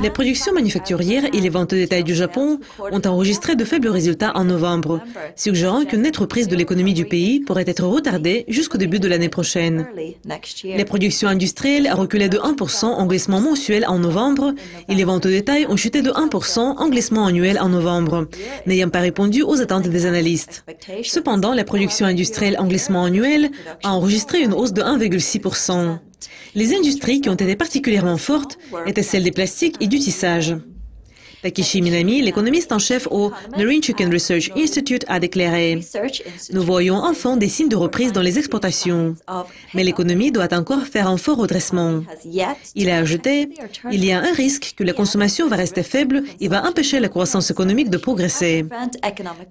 Les productions manufacturières et les ventes au détail du Japon ont enregistré de faibles résultats en novembre, suggérant qu'une nette reprise de l'économie du pays pourrait être retardée jusqu'au début de l'année prochaine. Les productions industrielles ont reculé de 1% en glissement mensuel en novembre et les ventes au détail ont chuté de 1% en glissement annuel en novembre, n'ayant pas répondu aux attentes des analystes. Cependant, la production industrielle en glissement annuel a enregistré une hausse de 1,6%. Les industries qui ont été particulièrement fortes étaient celles des plastiques et du tissage. Takeshi Minami, l'économiste en chef au Marine Chicken Research Institute, a déclaré « Nous voyons enfin des signes de reprise dans les exportations, mais l'économie doit encore faire un fort redressement. » Il a ajouté « Il y a un risque que la consommation va rester faible et va empêcher la croissance économique de progresser. »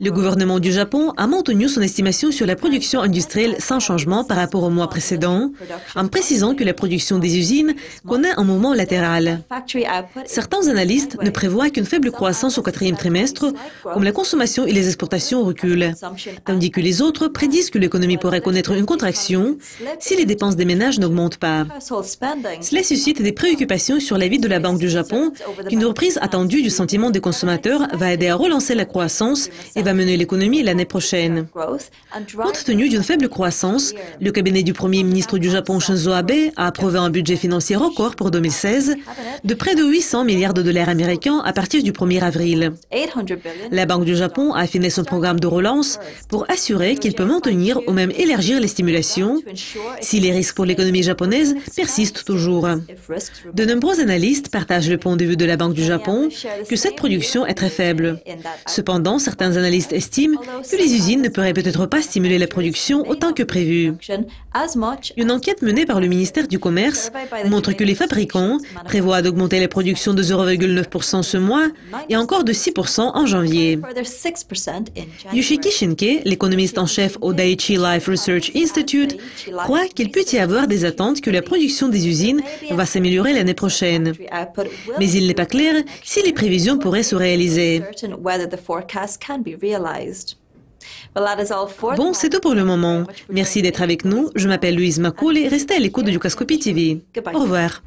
Le gouvernement du Japon a maintenu son estimation sur la production industrielle sans changement par rapport au mois précédent, en précisant que la production des usines connaît un mouvement latéral. Certains analystes ne prévoient qu'une faible croissance au quatrième trimestre, comme la consommation et les exportations reculent, tandis que les autres prédisent que l'économie pourrait connaître une contraction si les dépenses des ménages n'augmentent pas. Cela suscite des préoccupations sur l'avis de la Banque du Japon qu'une reprise attendue du sentiment des consommateurs va aider à relancer la croissance et va mener l'économie l'année prochaine. Compte tenu d'une faible croissance, le cabinet du Premier ministre du Japon, Shinzo Abe, a approuvé un budget financier record pour 2016 de près de 800 milliards de dollars américains à partir du 1er avril. La Banque du Japon a affiné son programme de relance pour assurer qu'il peut maintenir ou même élargir les stimulations si les risques pour l'économie japonaise persistent toujours. De nombreux analystes partagent le point de vue de la Banque du Japon que cette production est très faible. Cependant, certains analystes estiment que les usines ne pourraient peut-être pas stimuler la production autant que prévu. Une enquête menée par le ministère du Commerce montre que les fabricants prévoient d'augmenter la production de 0,9% ce mois et encore de 6% en janvier. Yoshiki Shinke, l'économiste en chef au Daiichi Life Research Institute, croit qu'il peut y avoir des attentes que la production des usines va s'améliorer l'année prochaine. Mais il n'est pas clair si les prévisions pourraient se réaliser. Bon, c'est tout pour le moment. Merci d'être avec nous. Je m'appelle Louise Macoul et restez à l'écoute de Yukaskopi TV. Au revoir.